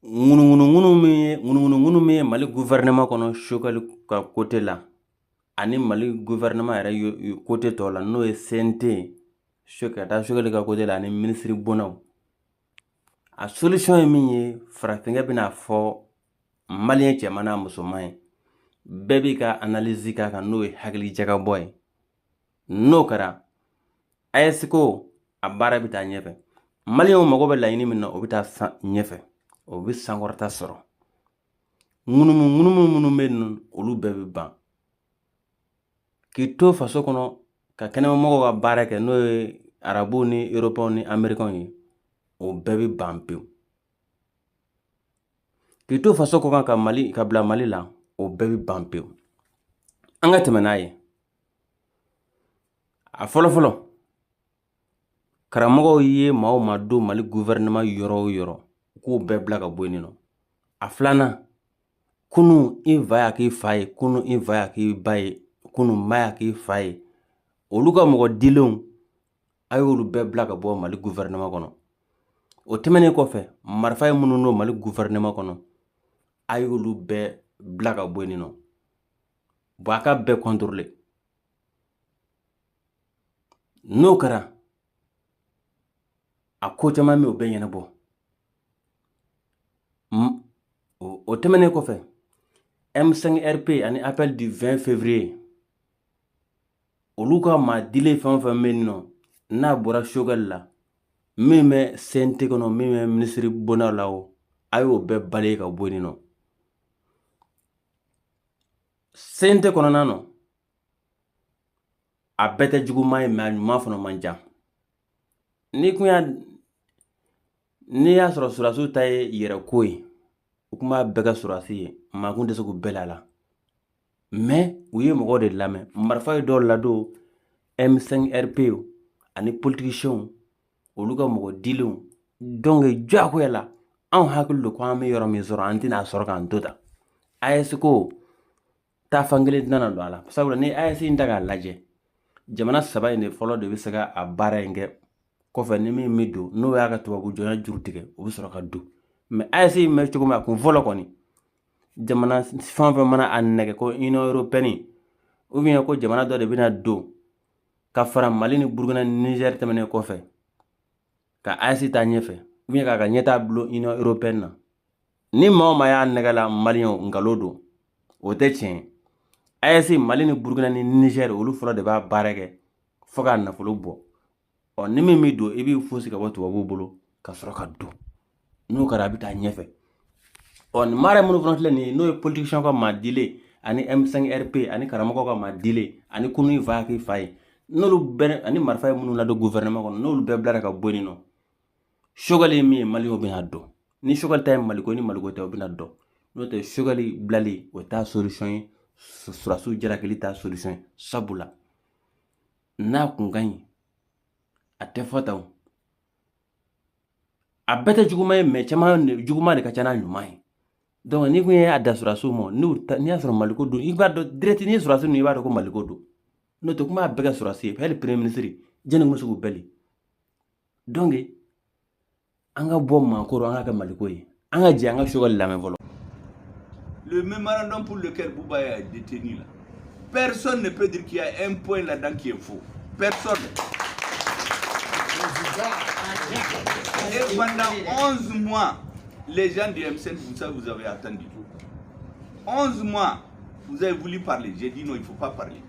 ŋunu min ye Mali gouvernement kɔnɔ Choguel ka côté la ani Mali gouvernement yɛrɛ côté tɔ la n'o ye CNT ka taa Choguel ka côté la ani ministre bonnaw a solution ye min ye farafinkɛ bɛna fɔ malien cɛman n'a musoman ye bɛɛ b'i ka analyse k'a kan n'o ye hakili jagabɔ ye n'o kɛra AES ko a baara bɛ taa ɲɛfɛ malien mago bɛ laɲini min na o bɛ taa ɲɛfɛ o bɛ sankɔrɔta sɔrɔ ŋunumu minnu bɛ yen nɔ olu bɛɛ bɛ ban k'i to faso kɔnɔ ka kɛnɛmamɔgɔw ka baara kɛ n'o ye arabuw ni européens ni américains ye o bɛɛ bɛ ban pewu k'i to faso kɔ kan ka bila Mali la o bɛɛ bɛ ban pewu an ka tɛmɛ n'a ye a fɔlɔfɔlɔ karamɔgɔw ye maa o maa don Mali gouvernement yɔrɔ o yɔrɔ k'o bɛɛ bila ka bɔ yen nɔ a filanan kunu i va y'a k'i fa ye kunu i va y'a k'i ba ye kunu ma y'a k'i fa ye olu ka mɔgɔ dilenw a y'olu bɛɛ bila ka bɔ Mali gouvernement kɔnɔ o tɛmɛnen kɔfɛ marifa ye minnu don Mali gouvernement kɔnɔ a y'olu bɛɛ bila ka bɔ yen nɔ bon a ka bɛɛ contrôler n'o kɛra a ko caman bɛ o bɛɛ ɲɛnabɔ o tɛmɛnen kɔfɛ M5RP ani appel du 20 février olu ka maa dilen fɛn o fɛn bɛ yen nɔ n'a bɔra Choguel la min bɛ CNT kɔnɔ min bɛ ministre bonnaw la o a y'o bɛɛ balayer ka bɔ yen nɔ CNT kɔnɔna na a bɛɛ tɛ juguman ye mais a ɲuman fana man ca n'i y'a sɔrɔ sɔrɔdasiw ta ye yɛrɛ ko ye u tun b'a bɛɛ kɛ sɔrɔdasi ye maa kun tɛ se k'u bɛɛ la mais u ye mɔgɔw de lamɛn marifa ye dɔw ladon M5RP ani politiciens olu ka mɔgɔ dilenw donc diyagoya la anw hakili don ko an bɛ yɔrɔ min sɔrɔ an tɛna sɔrɔ k'an to ta AES ko taa fan kelen tɛna don a la sabula ni AES in ta k'a lajɛ jamana saba in de fɔlɔ de bɛ se ka a baara in kɛ kɔfɛ ni min bɛ don n'o y'a ka tubabu jɔnya juru tigɛ o bɛ sɔrɔ ka don mais AES in bɛ cogo min a kun fɔlɔ kɔni jamana fɛn o fɛn mana a nɛgɛ ko Union européenne ou bien ko jamana dɔ de bɛna don ka fara Mali ni Burukina ni Niger tɛmɛnen kɔfɛ ka AES ta ɲɛfɛ ou bien k'a ka ɲɛtaa bulon Union européenne na ni maa o maa y'a nɛgɛ la maliyɛnw nkalon don o tɛ tiɲɛ ye AES Mali ni Burukina ni Niger olu fɔlɔ de b'a baara kɛ fo k'a nafolo bɔ ni min bɛ don i b'i fosi ka bɔ tubabuw bolo ka sɔrɔ ka don n'o kɛra a bɛ taa ɲɛfɛ nin mara minnu fana filɛ nin ye n'o ye politiciens ka maa dilen ani M5RP ani karamɔgɔw ka maa dilen ani kunu va y'a k'i fa ye n'olu bɛɛ ani marifa ye minnu ladon gouvernement kɔnɔ n'olu bɛɛ bilara ka bɔ yen nɔ Choguel ye min ye maliyɛnw bɛna dɔn ni Choguel ta ye Maliko ni Maliko tɛ o bɛna dɔn n'o tɛ Choguel bilali o t'a solution ye sɔrɔdasiw jalakili t'a solution ye sabula n'a kun ka ɲi a tɛ fɔ tan a bɛɛ tɛ juguman ye mais juguman de ka ca n'a ɲuman ye donc n'i kun ye a da sɔrɔdasiw ma n'i y'a sɔrɔ Maliko don i b'a dɔn direct n'i ye sɔrɔdasi ninnu i b'a dɔn ko Maliko don n'o tɛ kuma bɛɛ kɛ sɔrɔdasi ye hali premier ministre jɛnni kun bɛ se k'u bɛɛ donc an ka bɔ maakɔrɔ an ka kɛ Maliko ye an ka jɛ an ka Choguel lamɛn fɔlɔ. Le mémorandum pour lequel Bouba est détenu là, personne ne peut dire qu'il y a un point là-dedans qui est faux. Personne. Et pendant 11 mois, les gens du M5, vous avez attendu. 11 mois, vous avez voulu parler. J'ai dit non, il ne faut pas parler.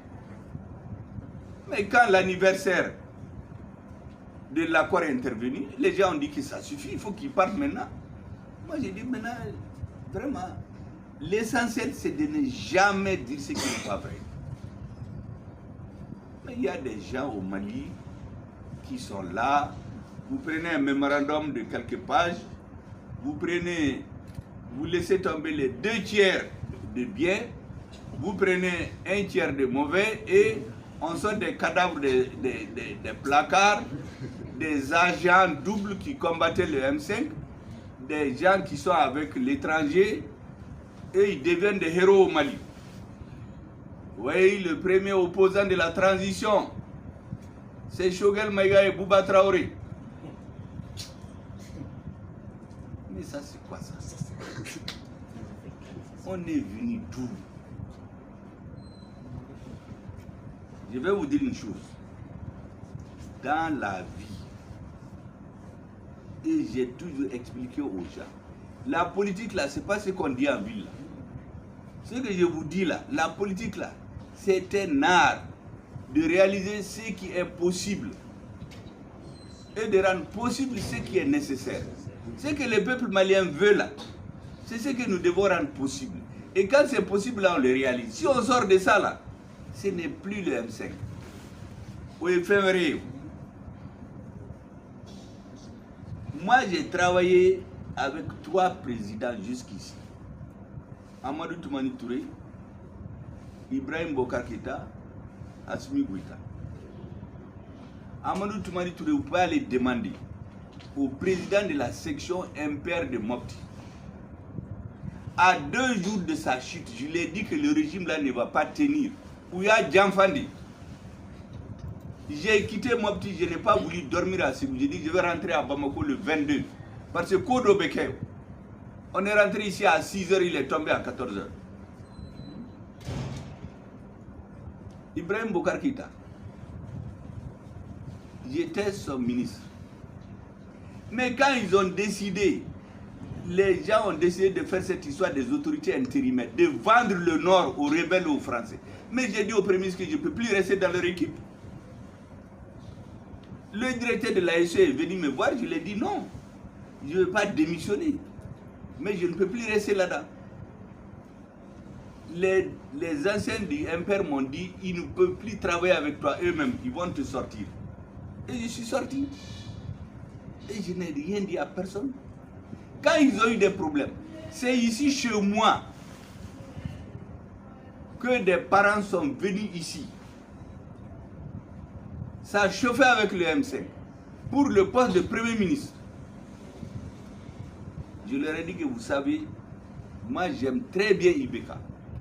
Mais quand l'anniversaire de l'accord est intervenu, les gens ont dit que ça suffit, il faut qu'ils partent maintenant. Moi j'ai dit maintenant, vraiment, l'essentiel c'est de ne jamais dire ce qui n'est pas vrai. Mais il y a des gens au Mali qui sont là. Vous prenez un mémorandum de quelques pages, vous laissez tomber les 2 tiers de bien, vous prenez 1 tiers de mauvais et on sort des cadavres des placards, des agents doubles qui combattaient le M5, des gens qui sont avec l'étranger et ils deviennent des héros au Mali. Oui, le premier opposant de la transition, c'est Choguel Maïga et Bouba Traoré. Mais ça c'est quoi? quoi ça? On est venu d'où? Je vais vous dire une chose. Dans la vie, et j'ai toujours expliqué aux gens, la politique là, c'est pas ce qu'on dit en ville là. Ce que je vous dis là, la politique là, c'est un art de réaliser ce qui est possible et de rendre possible ce qui est nécessaire. Ce que le peuple malien veut là, c'est ce que nous devons rendre possible. Et quand c'est possible là, on le réalise. Si on sort de ça là, ce n'est plus le M5. Oui, février. Moi, j'ai travaillé avec 3 présidents jusqu'ici. Amadou Toumani Touré, Ibrahim Bokar Keïta, Assimi Goïta. Amadou Toumani Touré, vous pouvez aller demander au président de la section impaire de Mopti. À 2 jours de sa chute, je lui ai dit que le régime là ne va pas tenir. Ouya Djamfandi. J'ai quitté Mopti, je n'ai pas voulu dormir à Ségou. J'ai dit que je vais rentrer à Bamako le 22. Parce que Kodo Beke, on est rentré ici à 6h, il est tombé à 14h. Ibrahim Bokar Keïta, j'étais son ministre. Mais quand ils ont décidé, les gens ont décidé de faire cette histoire des autorités intérimaires, de vendre le Nord aux rebelles et aux Français. Mais j'ai dit au Premier ministre que je ne peux plus rester dans leur équipe. Le directeur de l'ASE est venu me voir, je lui ai dit non, je ne veux pas démissionner. Mais je ne peux plus rester là-dedans. Les anciens du Impère m'ont dit, ils ne peuvent plus travailler avec toi eux-mêmes, ils vont te sortir. Et je suis sorti. Et je n'ai rien dit à personne. Quand ils ont eu des problèmes, c'est ici chez moi que des parents sont venus ici. Ça a chauffé avec le M5 pour le poste de Premier ministre. Je leur ai dit que vous savez, moi j'aime très bien Ibeka,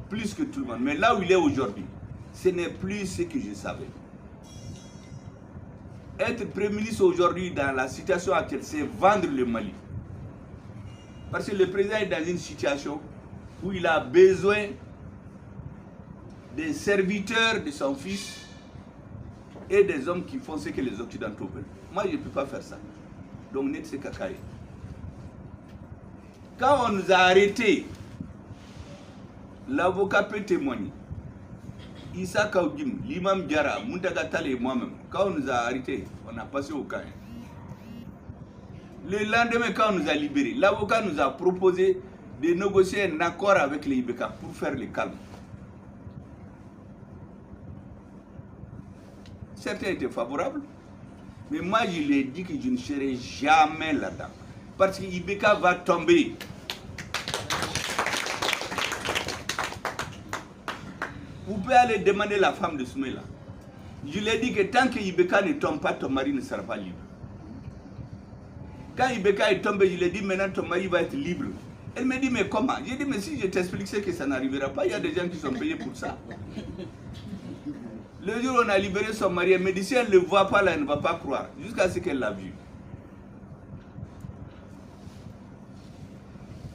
plus que tout le monde. Mais là où il est aujourd'hui, ce n'est plus ce que je savais. Être Premier ministre aujourd'hui dans la situation actuelle, c'est vendre le Mali. Parce que le président est dans une situation où il a besoin des serviteurs de son fils et des hommes qui font ce que les Occidentaux veulent. Moi, je ne peux pas faire ça. Donc, net c'est cacaille. Quand on nous a arrêtés, l'avocat peut témoigner. Issa Kaoudim, l'imam Diara, Mundaga Tale et moi-même, quand on nous a arrêtés, on a passé au camp. Le lendemain, quand on nous a libérés, l'avocat nous a proposé de négocier un accord avec les Ibeka pour faire le calme. Certains étaient favorables, mais moi je lui ai dit que je ne serai jamais là-dedans. Parce que Ibeka va tomber. Vous pouvez aller demander la femme de Soumaïla. Je lui ai dit que tant que Ibeka ne tombe pas, ton mari ne sera pas libre. Quand Ibeka est tombé, je lui ai dit maintenant ton mari va être libre. Elle me dit mais comment? J'ai dit mais si je t'explique c'est que ça n'arrivera pas, il y a des gens qui sont payés pour ça. Le jour où on a libéré son mari, elle me dit si elle ne le voit pas là, elle ne va pas croire, jusqu'à ce qu'elle l'a vu.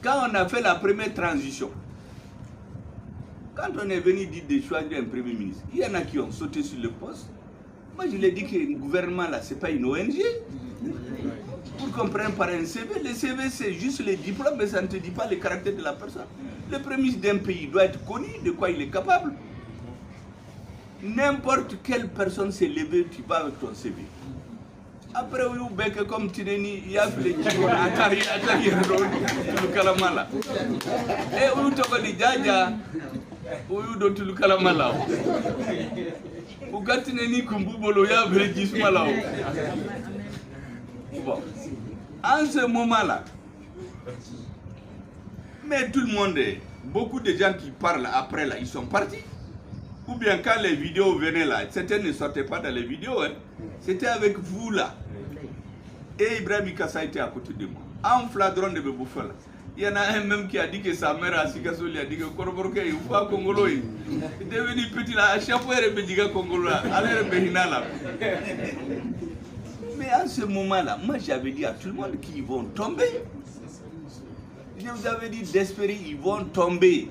Quand on a fait la première transition, quand on est venu dire de choisir un Premier ministre, il y en a qui ont sauté sur le poste. Moi je lui ai dit que le gouvernement là, ce n'est pas une ONG. Pour qu'on prenne par un CV, le CV c'est juste les diplômes, mais ça ne te dit pas le caractère de la personne. Le Premier ministre d'un pays doit être connu de quoi il est capable. N'importe quelle personne s'est levée, tu vas avec ton CV. Après, vous bec comme tu n'es ni, il y a les gens qui le calamala. Et vous te dis jaja, vous doit le calamala. Vous quand tu n'es ni kumbubolo, il y a les gismala. Bon, en ce moment-là, mais tout le monde, beaucoup de gens qui parlent après là, ils sont partis. Ou bien quand les vidéos venaient là, certains ne sortaient pas dans les vidéos, hein. C'était avec vous là. Et Ibrahim Kassa était à côté de moi. En flagrant de Bebouffa là. Il y en a un même qui a dit que sa mère à Sikasso lui a dit que Korborke, il faut à Congolo. Il est devenu petit là, à chaque fois il est dit Congolo là, allez Béhina là. Mais à ce moment là, moi j'avais dit à tout le monde qu'ils vont tomber. Je vous avais dit d'espérer, ils vont tomber.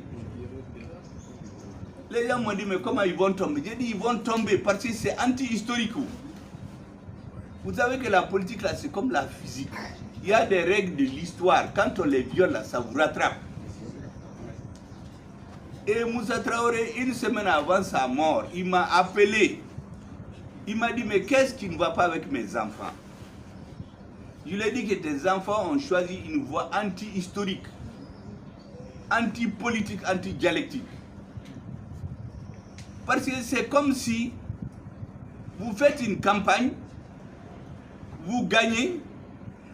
Les gens m'ont dit, mais comment ils vont tomber? J'ai dit, ils vont tomber parce que c'est anti-historique. Vous savez que la politique, là, c'est comme la physique. Il y a des règles de l'histoire. Quand on les viole, là, ça vous rattrape. Et Moussa Traoré, une semaine avant sa mort, il m'a appelé. Il m'a dit, mais qu'est-ce qui ne va pas avec mes enfants? Je lui ai dit que tes enfants ont choisi une voie anti-historique, anti-politique, anti-dialectique. Parce que c'est comme si vous faites une campagne, vous gagnez,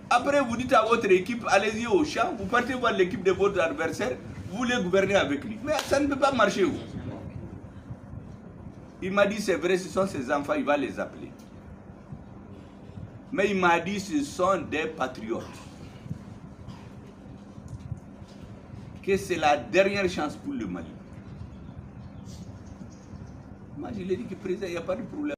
après vous dites à votre équipe, allez-y au champ, vous partez voir l'équipe de votre adversaire, vous voulez gouverner avec lui. Mais ça ne peut pas marcher. Il m'a dit, c'est vrai, ce sont ses enfants, il va les appeler. Mais il m'a dit, ce sont des patriotes. Que c'est la dernière chance pour le Mali. Moi, je lui ai dit que président, il n'y a pas de problème.